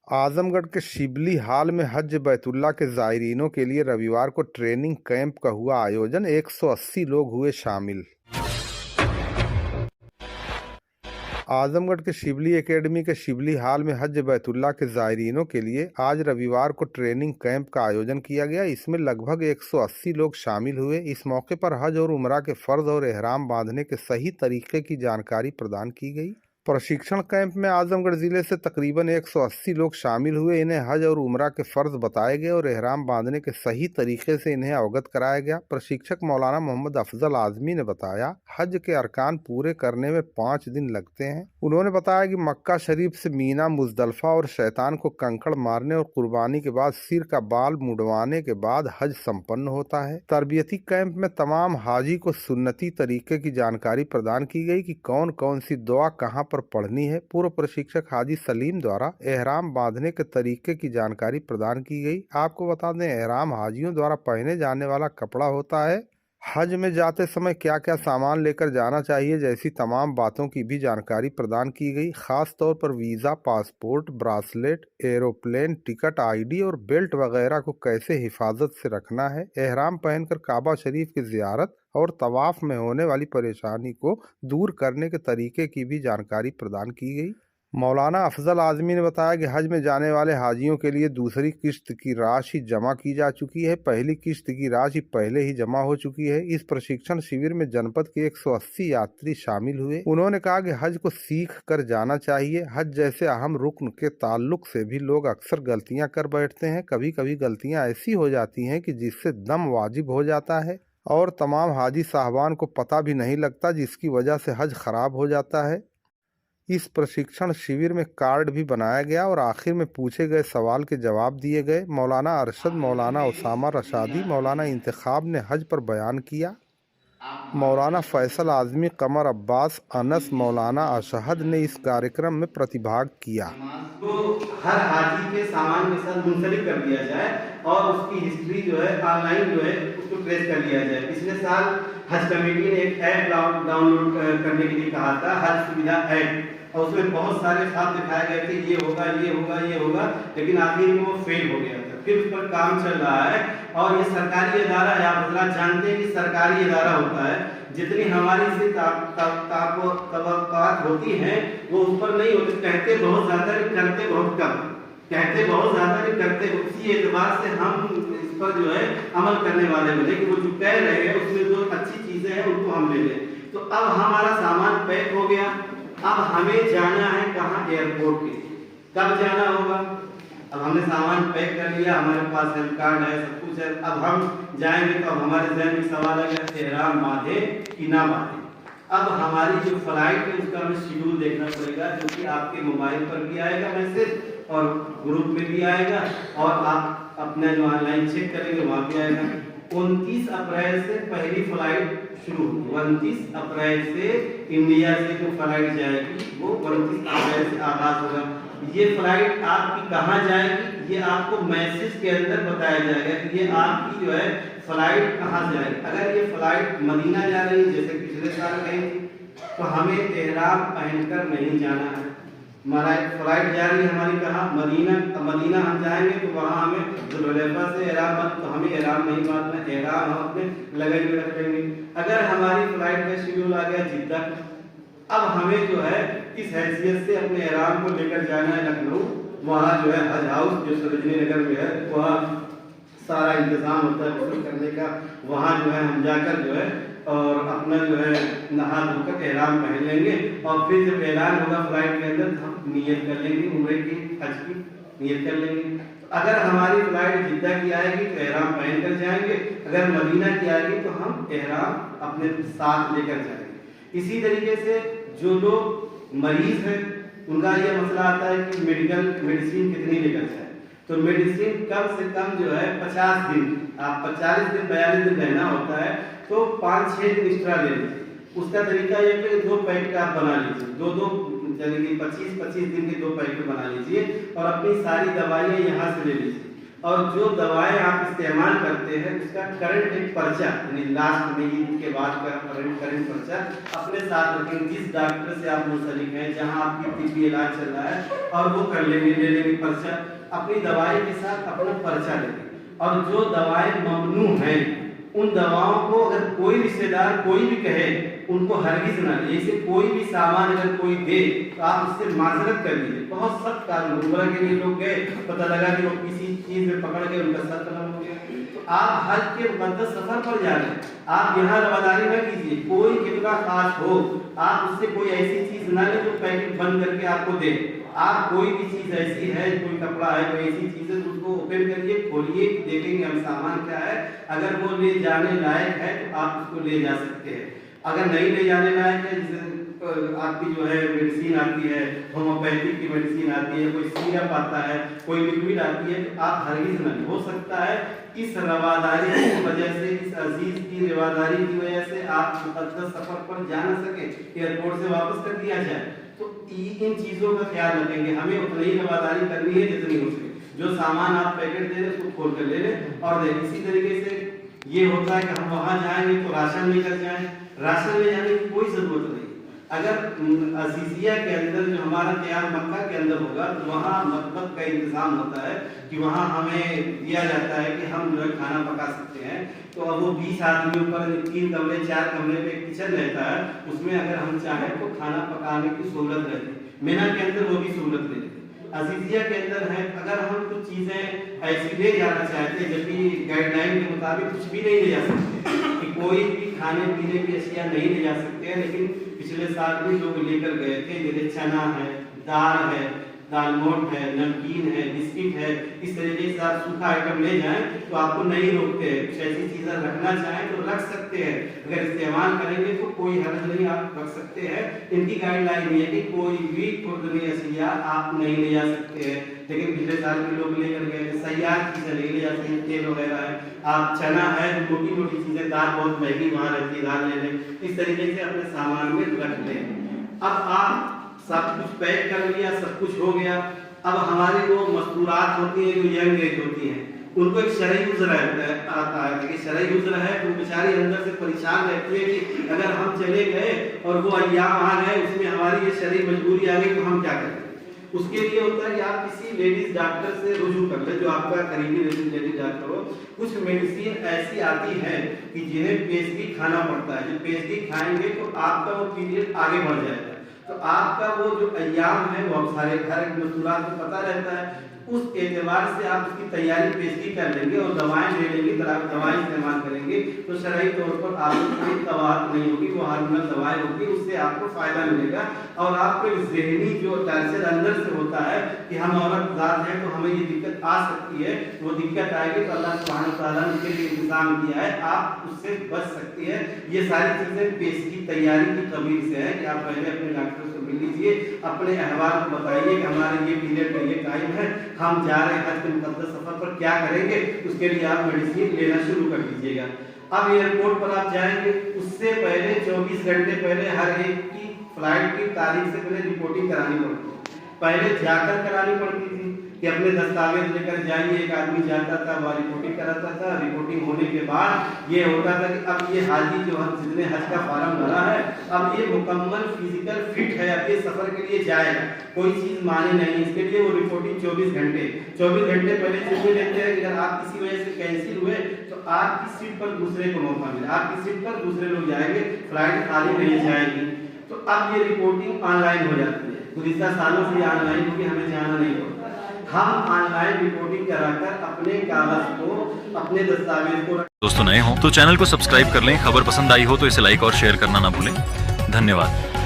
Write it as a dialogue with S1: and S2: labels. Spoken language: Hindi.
S1: आजमगढ़ के शिबली हाल में हज बैतुल्ला के ज़ायरीनों के लिए रविवार को ट्रेनिंग कैंप का हुआ आयोजन। 180 लोग हुए शामिल। आजमगढ़ के शिबली एकेडमी के शिबली हाल में हज बैतुल्ला के ज़ायरीनों के लिए आज रविवार को ट्रेनिंग कैंप का आयोजन किया गया। इसमें लगभग 180 लोग शामिल हुए। इस मौके पर हज और उमरा के फ़र्ज और एहराम बांधने के सही तरीके की जानकारी प्रदान की गई। प्रशिक्षण कैंप में आजमगढ़ जिले से तकरीबन 180 लोग शामिल हुए। इन्हें हज और उमरा के फ़र्ज बताए गए और एहराम बांधने के सही तरीके से इन्हें अवगत कराया गया। प्रशिक्षक मौलाना मोहम्मद अफजल आजमी ने बताया, हज के अरकान पूरे करने में 5 दिन लगते हैं। उन्होंने बताया कि मक्का शरीफ से मीना, मुजदलफा और शैतान को कंकड़ मारने और कुर्बानी के बाद सिर का बाल मुड़वाने के बाद हज संपन्न होता है। तरबियती कैंप में तमाम हाजी को सुन्नती तरीके की जानकारी प्रदान की गई कि कौन कौन सी दुआ कहाँ पर पढ़नी है। पूर्व प्रशिक्षक हाजी सलीम द्वारा एहराम बांधने के तरीके की जानकारी प्रदान की गई। आपको बता दें, एहराम हाजियों द्वारा पहने जाने वाला कपड़ा होता है। हज में जाते समय क्या क्या सामान लेकर जाना चाहिए जैसी तमाम बातों की भी जानकारी प्रदान की गई। खास तौर पर visa, passport, bracelet, aeroplane ticket, ID और बेल्ट वगैरह को कैसे हिफाजत से रखना है। एहराम पहनकर काबा शरीफ की ज़ियारत और तवाफ में होने वाली परेशानी को दूर करने के तरीके की भी जानकारी प्रदान की गई। मौलाना अफजल आजमी ने बताया कि हज में जाने वाले हाजियों के लिए दूसरी किश्त की राशि जमा की जा चुकी है। पहली किश्त की राशि पहले ही जमा हो चुकी है। इस प्रशिक्षण शिविर में जनपद के 180 यात्री शामिल हुए। उन्होंने कहा कि हज को सीख कर जाना चाहिए। हज जैसे अहम रुक्न के ताल्लुक से भी लोग अक्सर गलतियां कर बैठते हैं। कभी कभी गलतियां ऐसी हो जाती हैं कि जिससे दम वाजिब हो जाता है और तमाम हाजी साहबान को पता भी नहीं लगता, जिसकी वजह से हज खराब हो जाता है। इस प्रशिक्षण शिविर में कार्ड भी बनाया गया और आखिर में पूछे गए सवाल के जवाब दिए गए। मौलाना अरशद, मौलाना उसामा रशादी, मौलाना इंतखाब ने हज पर बयान किया। मौलाना फैसल आजमी, कमर अब्बास, अनस, मौलाना अशहद ने इस कार्यक्रम में प्रतिभाग किया।
S2: तो हर हाजी के सामान के साथ मुंसलिक कर दिया जाए और उसकी हिस्ट्री जो है ऑनलाइन जो है उसको ट्रेस कर लिया जाए। पिछले साल हज कमेटी ने एक ऐप डाउनलोड करने के लिए कहा था, हज सुविधा ऐप, और उसमें बहुत सारे ख्वाब दिखाए गए थे, ये होगा ये होगा ये होगा, लेकिन आखिर में वो फेल हो गया था। फिर उस पर काम चल रहा है और ये सरकारी इदारा है। आप हजरात जानते हैं कि सरकारी इदारा होता है, जितनी हमारी से तवक्कुआत होती हैं वो उस पर नहीं होती। कहते बहुत ज़्यादा, करते बहुत कम, कहते बहुत ज़्यादा, करते। उसी एतबार से हम इस पर जो है अमल करने वाले बने कि वो जो कह रहे हैं उसमें जो अच्छी चीज़ें हैं उनको हम ले लें। तो अब हमारा सामान पैक हो गया। अब हमें जाना है कहाँ? एयरपोर्ट के। कब जाना होगा? अब हमने सामान पैक कर लिया, हमारे पास हेल्थ कार्ड है, सब कुछ है। अब हम जाएंगे तो अब हमारे जहन में सवाल है कि एहराम बांधे कि ना बांधे। अब हमारी जो फ्लाइट है उसका हमें शेड्यूल देखना पड़ेगा, जो कि आपके मोबाइल पर भी आएगा मैसेज और ग्रुप में भी आएगा और आप अपना जो ऑनलाइन चेक करेंगे वहाँ भी आएगा। 29 अप्रैल से पहली फ्लाइट शुरू होगी। 29 अप्रैल से इंडिया से जो फ्लाइट जाएगी वो 29 अप्रैल से आगाज होगा। ये फ्लाइट आपकी कहाँ जाएगी ये आपको मैसेज के अंदर बताया जाएगा कि ये आपकी जो है फ्लाइट कहाँ जाएगी। अगर ये फ्लाइट मदीना जा रही है जैसे पिछले साल गई थी तो हमें एहराम पहनकर नहीं जाना है। हमारा फ्लाइट जा रही है हमारी कहाँ? मदीना। मदीना हम जाएंगे तो वहाँ हमें जुल्हुलैफा से एहराम तो हमें एहराम नहीं बांधना, एहराम हम अपने लगेज में रख लेंगे। अगर हमारी फ्लाइट का शेड्यूल आ गया जिद्दा, अब हमें जो है इस हैसियत से अपने एहराम को लेकर जाना है लखनऊ। वहाँ जो है हज हाउस जो सरोजनी नगर में है, वहाँ सारा इंतजाम होता है वसूल करने का। वहाँ जो है हम जाकर जो है और अपना जो है नहा धोकर एहराम पहन लेंगे और फिर जब ऐलान होगा फ्लाइट के अंदर हम नियत कर लेंगे, उम्रे की, हज की नियत कर लेंगे। तो अगर हमारी फ्लाइट जिद्दा की आएगी तो एहराम पहन कर जाएंगे, अगर मदीना की आएगी तो हम एहराम अपने साथ लेकर जाएंगे। इसी तरीके से जो लोग मरीज हैं उनका यह मसला आता है कि मेडिसिन कितनी लेकर जाए। तो मेडिसिन कम से कम जो है 50 दिन, आप 40 दिन 42 दिन रहना होता है तो 5-6 दिन एक्स्ट्रा ले लीजिए। उसका तरीका यह है कि 2 पैकेट आप बना लीजिए, दो यानी कि 25-25 दिन के 2 पैकेट बना लीजिए और अपनी सारी दवाइयाँ यहाँ से ले लीजिए और जो दवाएं आप इस्तेमाल करते हैं उसका करंट एक पर्चा, यानी लास्ट में ईद के बाद का करंट पर्चा अपने साथ रखेंगे। जिस डॉक्टर से आप मुंसलिक हैं, जहां आपकी तिब्बी इलाज चल रहा है, और वो कर लेंगे, ले लेंगे पर्चा, अपनी दवाई के साथ अपना पर्चा लेंगे। और जो दवाएं ममनू हैं उन दवाओं को अगर कोई रिश्तेदार कोई भी कहे, उनको हरगिज ना ले। जैसे कोई भी सामान अगर कोई दे तो आप उससे माजरत कर लीजिए। बहुत सख्त कानून, उम्रा के लिए लोग गए, पता लगा कि वो किसी चीज में पकड़ के उनका सर कलम हो गया। तो आप हज के मुकद्दस सफर पर जा रहे हैं, आप यहाँ रवादारी न कीजिए। कोई कितना खास हो, आप उससे कोई ऐसी चीज ना ले जो पैकेट बंद करके आपको दे। आप कोई भी चीज ऐसी है, कोई कपड़ा है, कोई ऐसी चीज है, तो उसको ओपन करिए, खोलिए, देखेंगे हम सामान क्या है। अगर वो ले जाने लायक है तो आप उसको ले जा सकते हैं। अगर नहीं ले जाने लायक है, जैसे आपकी जो है मेडिसिन आती है, होम्योपैथिक की मेडिसिन आती है, कोई सिरप आता है, कोई लिक्विड आती है, तो आप हरगिज नहीं। हो सकता है इस रवादारी की वजह से, इस अजीज की रवादारी की वजह से आप मुकद्दस सफर पर जा न सके, एयरपोर्ट से वापस कर दिया जाए। तो इन चीजों का ख्याल रखेंगे, हमें उतनी ही रवादारी करनी है जितनी हो सके। जो सामान आप पैकेट दे रहे उसको खोल कर ले लें और दें। इसी तरीके से ये होता है कि हम वहां जाएंगे तो राशन लेकर जाएं, राशन ले जाने की कोई जरूरत नहीं। अगर अजीजिया के अंदर जो हमारा क़याम मक्का के अंदर होगा तो वहाँ मतबख का इंतजाम होता है कि वहाँ हमें दिया जाता है कि हम जो है खाना पका सकते हैं। तो अब वो 20 आदमियों पर 3 कमरे 4 कमरे पे किचन रहता है, उसमें अगर हम चाहें तो खाना पकाने की सहूलत रहती है। मिना के अंदर वो भी सहूलत रहती है। अजीजिया के अंदर है, अगर हम कुछ चीज़ें ऐसी ले जाना चाहते हैं जबकि गाइडलाइन के मुताबिक कुछ भी नहीं ले जा सकते, कि कोई भी खाने पीने की अशिया नहीं ले जा सकते हैं, लेकिन पिछले साल भी लोग लेकर गए थे। जैसे चना है, दाल है, दालमोट है, नमकीन है, बिस्किट है, इस तरीके से आप सूखा आइटम ले जाएं तो आपको नहीं रोकते हैं। कुछ ऐसी चीज़ें रखना चाहें तो रख सकते हैं, अगर इस्तेमाल करेंगे तो कोई हर्ज नहीं, आप रख सकते हैं। इनकी गाइडलाइन ये है कि कोई भी खुर्दनी अशिया आप नहीं ले जा सकते हैं। लेकिन पिछले साल के लोग लेकर गए थे, सैयार चीज़ें नहीं ले जाते हैं, तेल वगैरह है, आप चना है, मोटी मोटी चीज़ें, दाल बहुत महंगी वहाँ रहती है, दाल ले लें। इस तरीके से अपने सामान में रख लें। अब आप सब कुछ पैक कर लिया, सब कुछ हो गया। अब हमारी वो मस्तूरात होती हैं जो यंग एज होती हैं, उनको एक शरई उज़्र आता है कि शरई उज़्र है तो बेचारी अंदर से परेशान रहती है कि अगर हम चले गए और वो अय्याम आ गए, उसमें हमारी ये शरई मजबूरी आ गई तो हम क्या करें। उसके लिए होता है कि आप किसी लेडीज डॉक्टर से रुजू कर ले, जो आपका करीबी लेडीज डॉक्टर हो। कुछ मेडिसिन ऐसी आती है कि जिन्हें पेशगी खाना पड़ता है, जब पेशगी खाएंगे तो आपका वो पीरियड आगे बढ़ जाएगा। तो आपका वो जो अय्याम है वो अब सारे घर मसूरात को पता रहता है, उस एतबार से आप उसकी तैयारी पेशगी कर लेंगे और दवाएं ले लेंगे, दवाएं इस्तेमाल करेंगे तो शरई तौर पर आपको कोई तवात नहीं होगी, वो हार्मोनल दवाएं होगी, उससे आपको फायदा मिलेगा। और आपको जहनी जो टर्चर अंदर से होता है कि हम औरत जात हैं तो हमें ये दिक्कत आ सकती है, वो दिक्कत आएगी तो अल्लाह सुब्हानहू व तआला ने इसके लिए इंतजाम किया है, आप उससे बच सकती है। ये सारी चीज़ें पेशगी तैयारी की कबीर से है कि आप पहले अपने डॉक्टर से मिल लीजिए, अपने अहवाल को बताइए कि हमारे ये पीरियड का ये टाइम है, हम जा रहे हैं हज के मुकद्दस सफर पर, क्या करेंगे, उसके लिए आप मेडिसिन लेना शुरू कर दीजिएगा। अब एयरपोर्ट पर आप जाएंगे, उससे पहले 24 घंटे पहले हर एक की फ्लाइट की तारीख से पहले रिपोर्टिंग करानी पड़ती है। पहले जाकर करानी पड़ती थी कि अपने दस्तावेज लेकर जाइए, एक आदमी जाता था, वह रिपोर्टिंग कराता था। रिपोर्टिंग होने के बाद ये होता था कि अब ये हाजी जो हम जितने हज का फॉर्म भरा है, अब ये मुकम्मल फिजिकल फिट है, अब ये सफर के लिए जाएगा, कोई चीज़ माने नहीं। इसके लिए वो रिपोर्टिंग 24 घंटे पहले चुके लेते हैं। अगर आप किसी वजह से कैंसिल हुए तो आपकी सीट पर दूसरे को मौका मिला, आपकी सीट पर दूसरे लोग जाएंगे, फ्लाइट खाली नहीं जाएगी। तो अब ये रिपोर्टिंग ऑनलाइन हो जाती है, गुज़िश्ता सालों से ऑनलाइन होगी, हमें जाना नहीं पड़ता। हम ऑनलाइन रिपोर्टिंग कराकर अपने कागज को, अपने दस्तावेज को।
S3: दोस्तों नए हो तो चैनल को सब्सक्राइब कर लें, खबर पसंद आई हो तो इसे लाइक और शेयर करना ना भूलें। धन्यवाद।